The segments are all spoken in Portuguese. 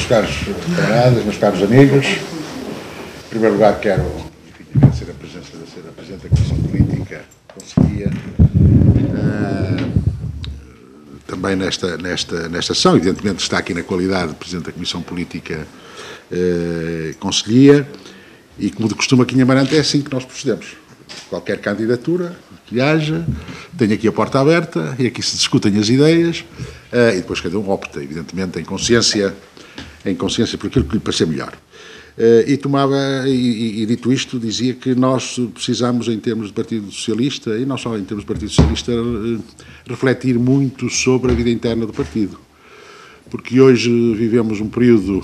caros camaradas, meus caros amigos, em primeiro lugar quero agradecer a presença da Sra. Presidente da Comissão Política, Conselhia, também nesta sessão, evidentemente está aqui na qualidade de Presidente da Comissão Política, Conselhia, e como de costume aqui em Amarante é assim que nós procedemos. Qualquer candidatura que haja, tem aqui a porta aberta e aqui se discutem as ideias e depois cada um opta, evidentemente, em consciência por aquilo que lhe parecer melhor. E dito isto, dizia que nós precisamos, em termos de Partido Socialista, e não só em termos de Partido Socialista, refletir muito sobre a vida interna do partido. Porque hoje vivemos um período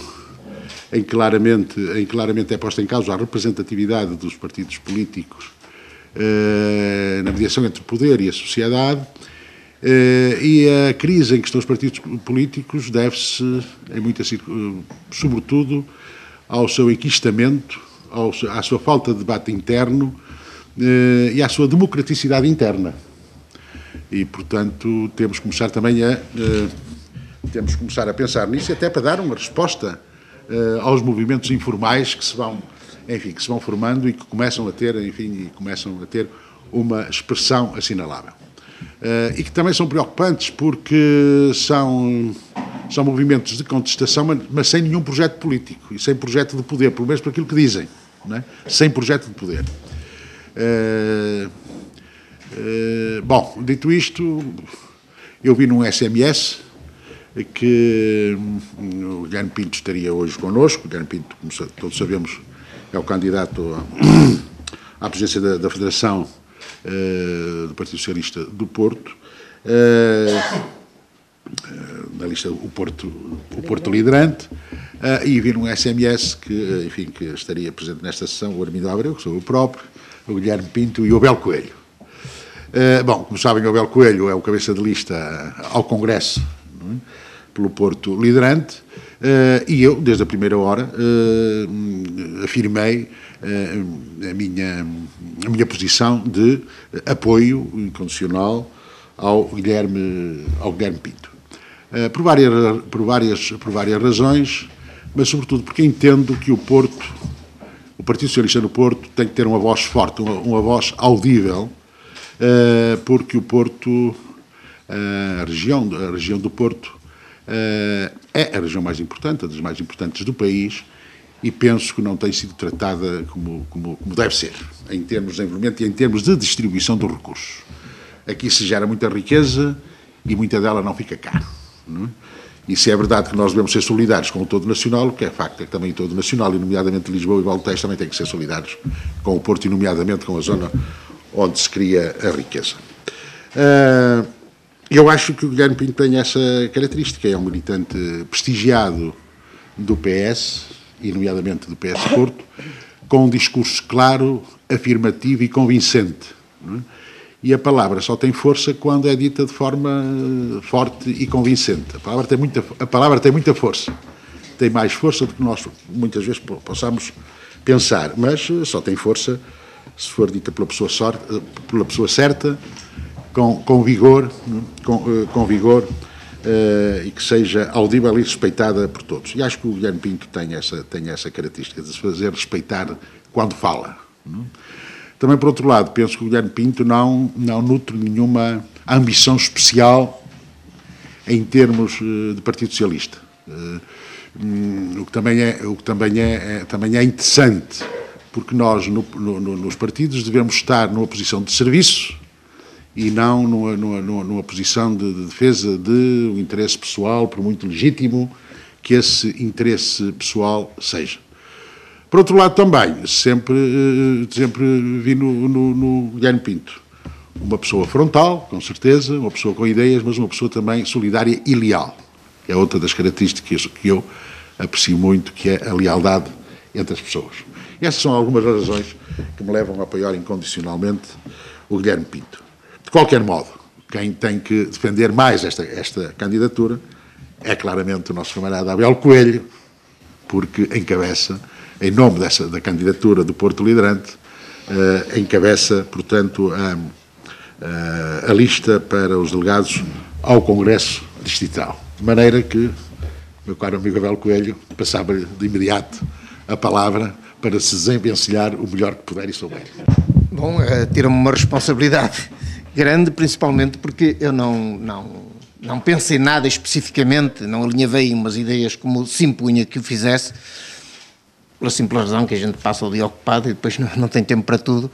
em que claramente é posta em causa a representatividade dos partidos políticos na mediação entre o poder e a sociedade, e a crise em que estão os partidos políticos deve-se, sobretudo, ao seu enquistamento, à sua falta de debate interno e à sua democraticidade interna. E, portanto, temos que começar também a pensar nisso, até para dar uma resposta aos movimentos informais que se vão formando e que começam a ter, uma expressão assinalável. E que também são preocupantes porque são movimentos de contestação, mas sem nenhum projeto político e sem projeto de poder, pelo menos por aquilo que dizem, não é? Sem projeto de poder. Bom, dito isto, eu vi num SMS que o Guilherme Pinto estaria hoje connosco. O Guilherme Pinto, como todos sabemos, é o candidato à presidência da Federação do Partido Socialista do Porto, na lista o Porto Liderante, e vi num SMS que estaria presente nesta sessão o Armindo Abreu, que sou eu próprio, o Guilherme Pinto e o Abel Coelho. Bom, como sabem, o Abel Coelho é o cabeça de lista ao Congresso, não é? Pelo Porto Liderante, e eu, desde a primeira hora, afirmei a minha posição de apoio incondicional ao Guilherme Pinto. Por várias razões, mas sobretudo porque entendo que o Partido Socialista no Porto tem que ter uma voz forte, uma voz audível, porque o Porto, a região do Porto, é a região mais importante, das mais importantes do país, e penso que não tem sido tratada como deve ser, em termos de desenvolvimento e em termos de distribuição dos recursos. Aqui se gera muita riqueza e muita dela não fica cá. Não é? E se é verdade que nós devemos ser solidários com o todo nacional, o que é facto é que também o todo nacional, e nomeadamente Lisboa e Valtejo, também tem que ser solidários com o Porto e nomeadamente com a zona onde se cria a riqueza. Eu acho que o Guilherme Pinto tem essa característica, é um militante prestigiado do PS, e nomeadamente do PS Porto, com um discurso claro, afirmativo e convincente. Não é? E a palavra só tem força quando é dita de forma forte e convincente. A palavra tem muita força. Tem mais força do que nós muitas vezes possamos pensar, mas só tem força se for dita pela pessoa certa, com vigor, e que seja audível e respeitada por todos. E acho que o Guilherme Pinto tem essa característica de se fazer respeitar quando fala. Não? Também, por outro lado, penso que o Guilherme Pinto não nutre nenhuma ambição especial em termos de Partido Socialista. O que também é interessante, porque nós, nos partidos, devemos estar numa posição de serviço e não numa posição de defesa de um interesse pessoal, por muito legítimo que esse interesse pessoal seja. Por outro lado, também, sempre vi no Guilherme Pinto uma pessoa frontal, com certeza, uma pessoa com ideias, mas uma pessoa também solidária e leal. É outra das características que eu aprecio muito, que é a lealdade entre as pessoas. E essas são algumas razões que me levam a apoiar incondicionalmente o Guilherme Pinto. De qualquer modo, quem tem que defender mais esta candidatura é claramente o nosso camarada Abel Coelho, porque encabeça, em nome da candidatura do Porto Liderante, encabeça, portanto, a lista para os delegados ao Congresso Distrital. De maneira que meu caro amigo Abel Coelho, passava-lhe de imediato a palavra para se desenvencilhar o melhor que puder e souber. Bom, tira-me uma responsabilidade grande, principalmente porque eu não pensei nada especificamente, não alinhavei umas ideias como se impunha que o fizesse, pela simples razão que a gente passa o dia ocupado e depois não tem tempo para tudo,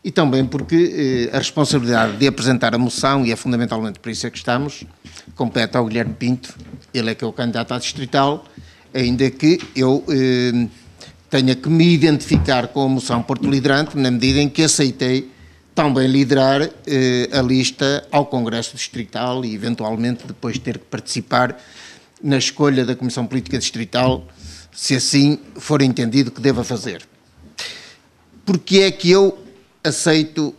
e também porque a responsabilidade de apresentar a moção, e é fundamentalmente por isso é que estamos, compete ao Guilherme Pinto, ele é que é o candidato à distrital, ainda que eu tenha que me identificar com a moção Porto Liderante, na medida em que aceitei também liderar a lista ao Congresso Distrital e, eventualmente, depois ter que participar na escolha da Comissão Política Distrital, se assim for entendido que deva fazer. Porque é que eu aceito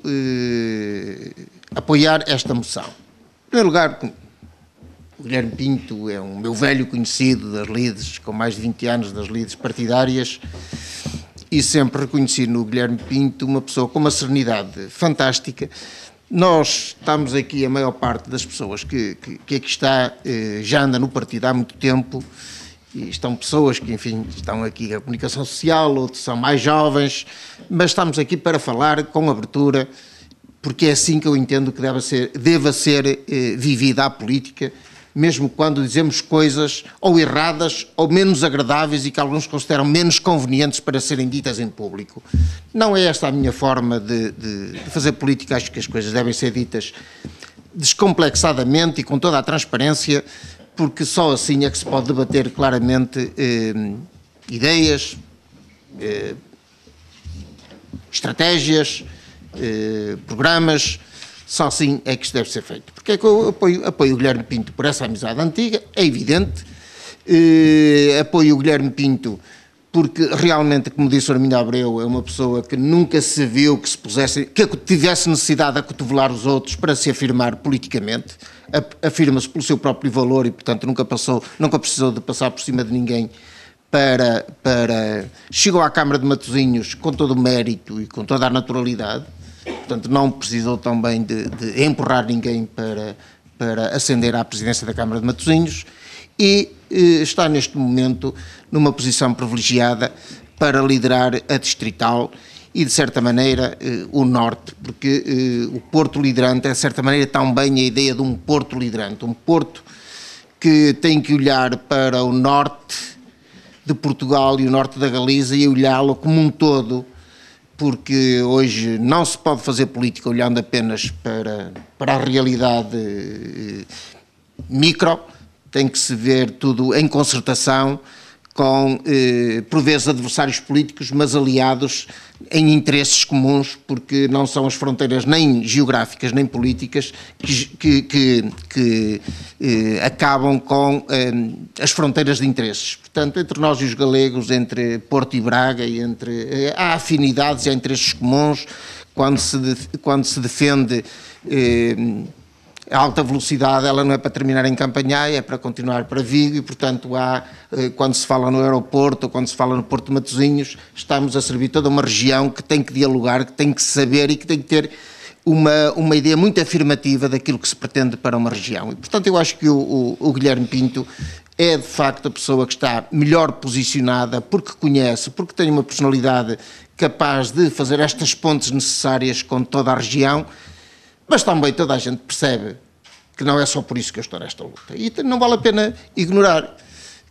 apoiar esta moção? Em primeiro lugar, o Guilherme Pinto é um meu velho conhecido das lides, com mais de 20 anos das lides partidárias, e sempre reconheci no Guilherme Pinto uma pessoa com uma serenidade fantástica. Nós estamos aqui, a maior parte das pessoas que aqui está, já anda no partido há muito tempo, e estão pessoas que, enfim, estão aqui na comunicação social, outros são mais jovens, mas estamos aqui para falar com abertura, porque é assim que eu entendo que deva ser vivida a política, mesmo quando dizemos coisas ou erradas ou menos agradáveis e que alguns consideram menos convenientes para serem ditas em público. Não é esta a minha forma de fazer política, acho que as coisas devem ser ditas descomplexadamente e com toda a transparência, porque só assim é que se pode debater claramente ideias, estratégias, programas. Só assim é que isto deve ser feito. Porque é que eu apoio o Guilherme Pinto por essa amizade antiga, é evidente. Apoio o Guilherme Pinto porque realmente, como disse o Armindo Abreu, é uma pessoa que nunca se viu que tivesse necessidade de acotovelar os outros para se afirmar politicamente. Afirma-se pelo seu próprio valor e, portanto, nunca precisou de passar por cima de ninguém chegou à Câmara de Matosinhos com todo o mérito e com toda a naturalidade. Portanto, não precisou também de empurrar ninguém para ascender à presidência da Câmara de Matosinhos e está neste momento numa posição privilegiada para liderar a distrital e, de certa maneira, o Norte, porque o Porto Liderante é, de certa maneira, também a ideia de um Porto Liderante, um Porto que tem que olhar para o Norte de Portugal e o Norte da Galiza e olhá-lo como um todo, porque hoje não se pode fazer política olhando apenas para a realidade micro, tem que se ver tudo em concertação com, por vezes, adversários políticos, mas aliados em interesses comuns, porque não são as fronteiras nem geográficas nem políticas que acabam com as fronteiras de interesses. Portanto, entre nós e os galegos, entre Porto e Braga, há afinidades e há interesses comuns quando se defende a alta velocidade. Ela não é para terminar em Campanhã, é para continuar para Vigo e, portanto, quando se fala no aeroporto ou quando se fala no Porto de Matosinhos, estamos a servir toda uma região que tem que dialogar, que tem que saber e que tem que ter uma ideia muito afirmativa daquilo que se pretende para uma região. E, portanto, eu acho que o Guilherme Pinto é, de facto, a pessoa que está melhor posicionada, porque conhece, porque tem uma personalidade capaz de fazer estas pontes necessárias com toda a região. Mas também toda a gente percebe que não é só por isso que eu estou nesta luta. E não vale a pena ignorar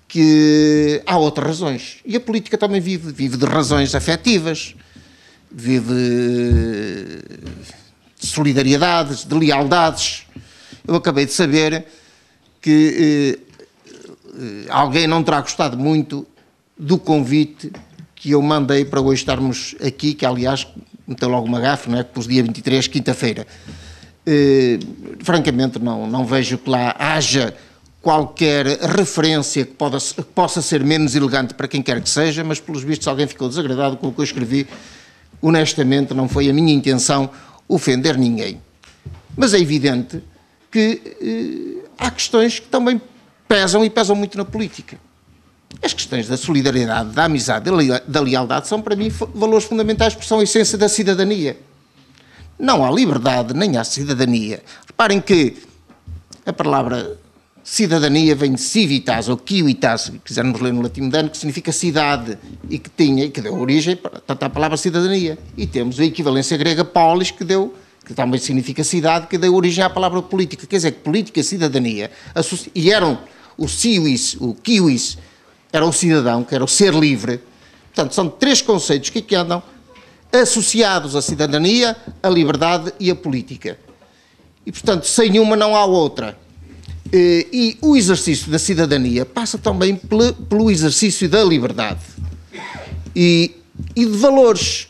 que há outras razões. E a política também vive de razões afetivas, vive de solidariedades, de lealdades. Eu acabei de saber que alguém não terá gostado muito do convite que eu mandei para hoje estarmos aqui, que aliás meteu logo uma gafe, não é? Que pus dia 23, quinta-feira. Francamente não vejo que lá haja qualquer referência que possa ser menos elegante para quem quer que seja, mas pelos vistos alguém ficou desagradado com o que eu escrevi. Honestamente não foi a minha intenção ofender ninguém. Mas é evidente que há questões que também pesam e pesam muito na política. As questões da solidariedade, da amizade, da lealdade são para mim valores fundamentais porque são a essência da cidadania. Não há liberdade nem há cidadania. Reparem que a palavra cidadania vem de civitas, ou civitas, se quisermos ler no latim moderno, que significa cidade, e que deu origem à palavra cidadania. E temos a equivalência grega polis, que também significa cidade, que deu origem à palavra política. Quer dizer, que política e cidadania, e eram o civis, era o cidadão, que era o ser livre. Portanto, são três conceitos que aqui andam associados à cidadania, à liberdade e à política. E, portanto, sem uma não há outra. E o exercício da cidadania passa também pelo exercício da liberdade e de valores,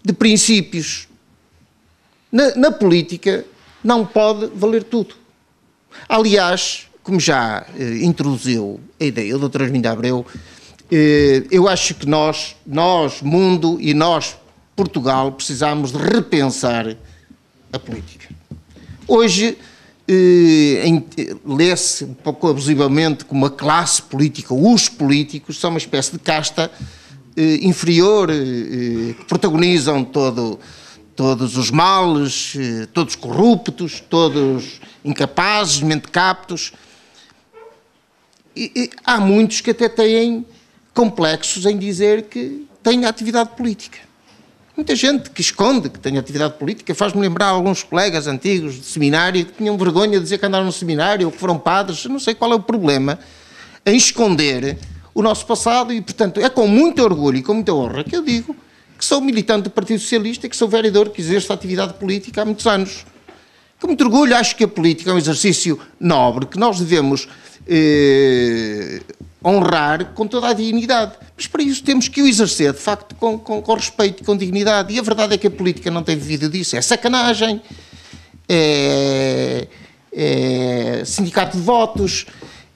de princípios. Na política não pode valer tudo. Aliás, como já introduziu a ideia do Dr. Armindo Abreu, eu acho que nós, mundo, e nós, Portugal, precisamos de repensar a política. Hoje, lê-se um pouco abusivamente como a classe política, os políticos, são uma espécie de casta inferior, que protagonizam todos os males, todos corruptos, todos incapazes, mentecaptos. E há muitos que até têm complexos em dizer que têm atividade política. Muita gente que esconde que tem atividade política. Faz-me lembrar alguns colegas antigos de seminário que tinham vergonha de dizer que andaram no seminário ou que foram padres. Eu não sei qual é o problema em esconder o nosso passado e, portanto, é com muito orgulho e com muita honra que eu digo que sou militante do Partido Socialista e que sou vereador que exerce a atividade política há muitos anos. Com muito orgulho, acho que a política é um exercício nobre que nós devemos honrar com toda a dignidade. Mas para isso temos que o exercer, de facto, com respeito e com dignidade. E a verdade é que a política não tem vivido disso. É sacanagem, é sindicato de votos,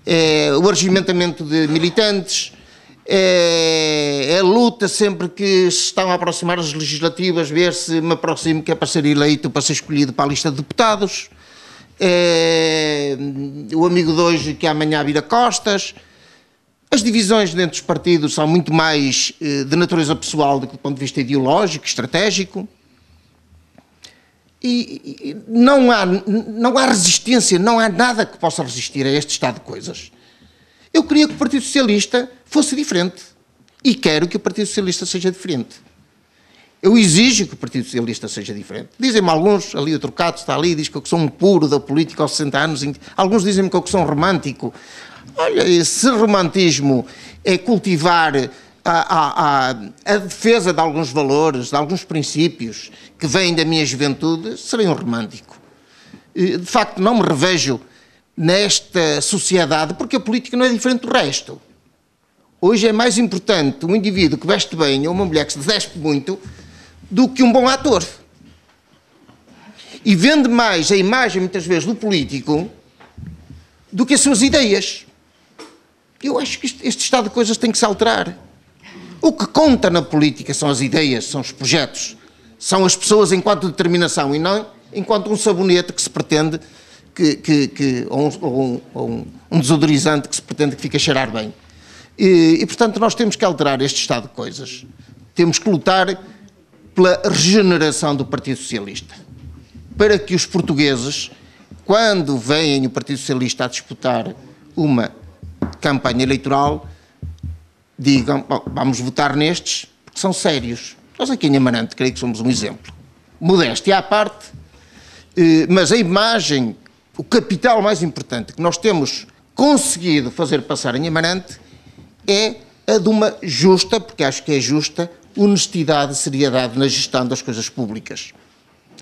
é o arregimentamento de militantes, é a luta sempre que se estão a aproximar as legislativas, ver se me aproximo que é para ser eleito, para ser escolhido para a lista de deputados, é o amigo de hoje que amanhã vira costas. As divisões dentro dos partidos são muito mais de natureza pessoal do que do ponto de vista ideológico, estratégico. E não há resistência, não há nada que possa resistir a este estado de coisas. Eu queria que o Partido Socialista fosse diferente. E quero que o Partido Socialista seja diferente. Eu exijo que o Partido Socialista seja diferente. Dizem-me alguns, ali o Trocado está ali, diz que eu sou um puro da política aos 60 anos. Alguns dizem-me que eu sou um romântico. Olha, se romantismo é cultivar a defesa de alguns valores, de alguns princípios que vêm da minha juventude, serei um romântico. De facto, não me revejo nesta sociedade, porque a política não é diferente do resto. Hoje é mais importante um indivíduo que veste bem ou uma mulher que se despe muito do que um bom ator. E vende mais a imagem, muitas vezes, do político do que as suas ideias. Eu acho que este estado de coisas tem que se alterar. O que conta na política são as ideias, são os projetos, são as pessoas enquanto determinação e não enquanto um sabonete que se pretende, ou um desodorizante que se pretende que fique a cheirar bem. E, portanto, nós temos que alterar este estado de coisas. Temos que lutar pela regeneração do Partido Socialista, para que os portugueses, quando veem o Partido Socialista a disputar uma campanha eleitoral, digam, bom, vamos votar nestes, porque são sérios. Nós aqui em Amarante, creio que somos um exemplo. Modéstia à parte, mas a imagem, o capital mais importante que nós temos conseguido fazer passar em Amarante é a de uma justa, porque acho que é justa, honestidade e seriedade na gestão das coisas públicas.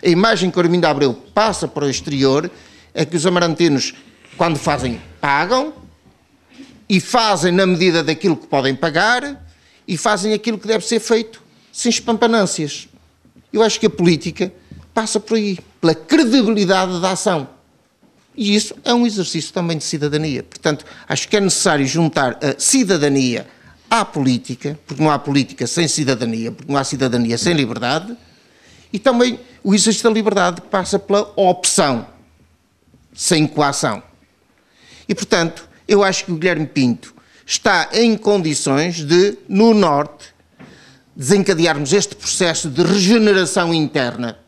A imagem que o Armindo Abreu passa para o exterior é que os amarantinos, quando fazem, pagam, e fazem na medida daquilo que podem pagar, e fazem aquilo que deve ser feito, sem espampanâncias. Eu acho que a política passa por aí, pela credibilidade da ação. E isso é um exercício também de cidadania. Portanto, acho que é necessário juntar a cidadania à política, porque não há política sem cidadania, porque não há cidadania sem liberdade, e também o exercício da liberdade passa pela opção, sem coação. E, portanto, eu acho que o Guilherme Pinto está em condições de, no Norte, desencadearmos este processo de regeneração interna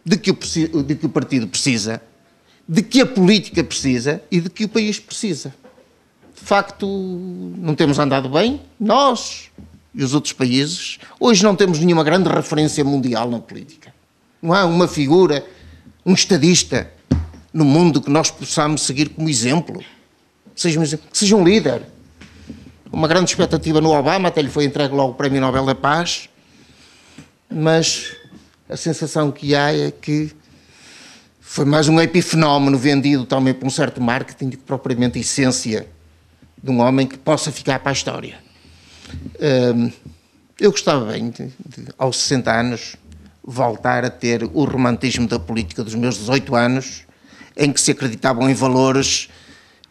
de que o partido precisa, de que a política precisa e de que o país precisa. De facto, não temos andado bem, nós e os outros países. Hoje não temos nenhuma grande referência mundial na política. Não há uma figura, um estadista no mundo que nós possamos seguir como exemplo. Que seja um líder. Uma grande expectativa no Obama, até lhe foi entregue logo o Prémio Nobel da Paz, mas a sensação que há é que foi mais um epifenómeno vendido também por um certo marketing do que propriamente a essência de um homem que possa ficar para a história. Eu gostava bem aos 60 anos, voltar a ter o romantismo da política dos meus 18 anos, em que se acreditavam em valores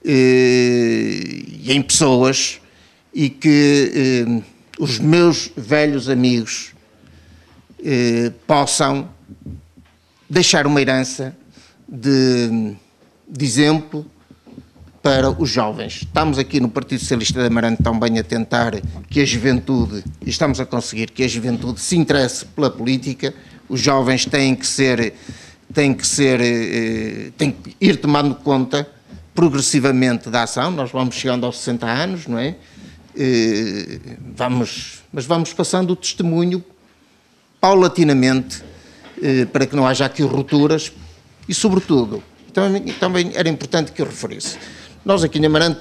e em pessoas, e que os meus velhos amigos possam deixar uma herança de exemplo para os jovens. Estamos aqui no Partido Socialista de Amarante também a tentar que a juventude, e estamos a conseguir que a juventude se interesse pela política. Os jovens têm que ir tomando conta progressivamente da ação. Nós vamos chegando aos 60 anos, não é? Mas vamos passando o testemunho paulatinamente, para que não haja aqui rupturas e, sobretudo, também era importante que eu referisse. Nós aqui em Amarante,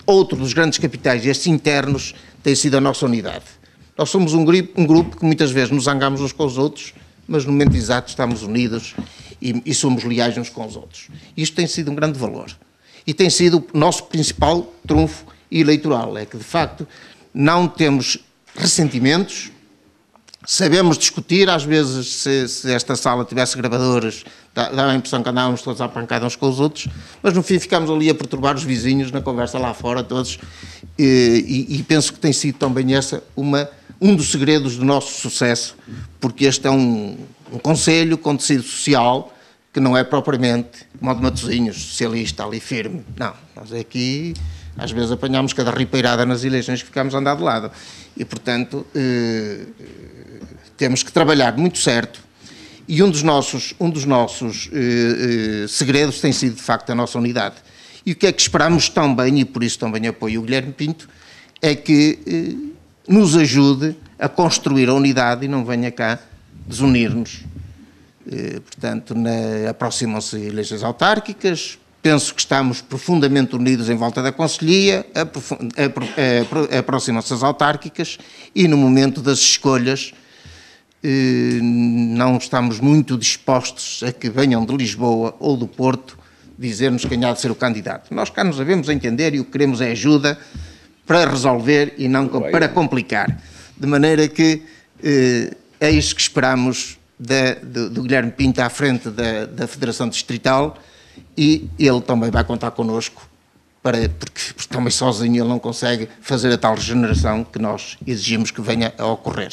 outro dos grandes capitais, estes internos, tem sido a nossa unidade. Nós somos um grupo que muitas vezes nos zangamos uns com os outros, mas no momento exato estamos unidos e somos leais uns com os outros. Isto tem sido um grande valor. E tem sido o nosso principal trunfo eleitoral. É que, de facto, não temos ressentimentos, sabemos discutir. Às vezes, se esta sala tivesse gravadores, dá a impressão que andávamos todos à pancada uns com os outros, mas no fim ficámos ali a perturbar os vizinhos na conversa lá fora, todos, e penso que tem sido também essa um dos segredos do nosso sucesso, porque este é um conselho com tecido social, que não é propriamente como o de Matosinhos, socialista, ali firme. Não, nós aqui às vezes apanhámos cada ripeirada nas eleições que ficámos a andar de lado. E, portanto, temos que trabalhar muito certo. E um dos nossos segredos tem sido, de facto, a nossa unidade. E o que é que esperamos também, e por isso também apoio o Guilherme Pinto, é que nos ajude a construir a unidade e não venha cá desunir-nos. Portanto, aproximam-se eleições autárquicas, penso que estamos profundamente unidos em volta da Conselhia, aproximam-se as autárquicas e no momento das escolhas não estamos muito dispostos a que venham de Lisboa ou do Porto dizer-nos quem há de ser o candidato. Nós cá nos devemos entender e o que queremos é ajuda para resolver e não para complicar. De maneira que é isso que esperamos do Guilherme Pinto à frente da Federação Distrital, e ele também vai contar connosco, porque também sozinho ele não consegue fazer a tal regeneração que nós exigimos que venha a ocorrer.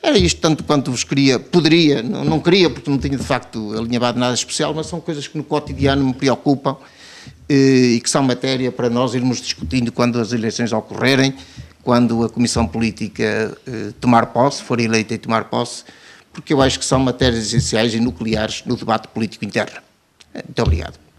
Era isto tanto quanto vos poderia, não queria porque não tinha de facto alinhavado nada especial, mas são coisas que no cotidiano me preocupam e que são matéria para nós irmos discutindo quando as eleições ocorrerem, quando a Comissão Política tomar posse, for eleita e tomar posse, porque eu acho que são matérias essenciais e nucleares no debate político interno. Muito obrigado.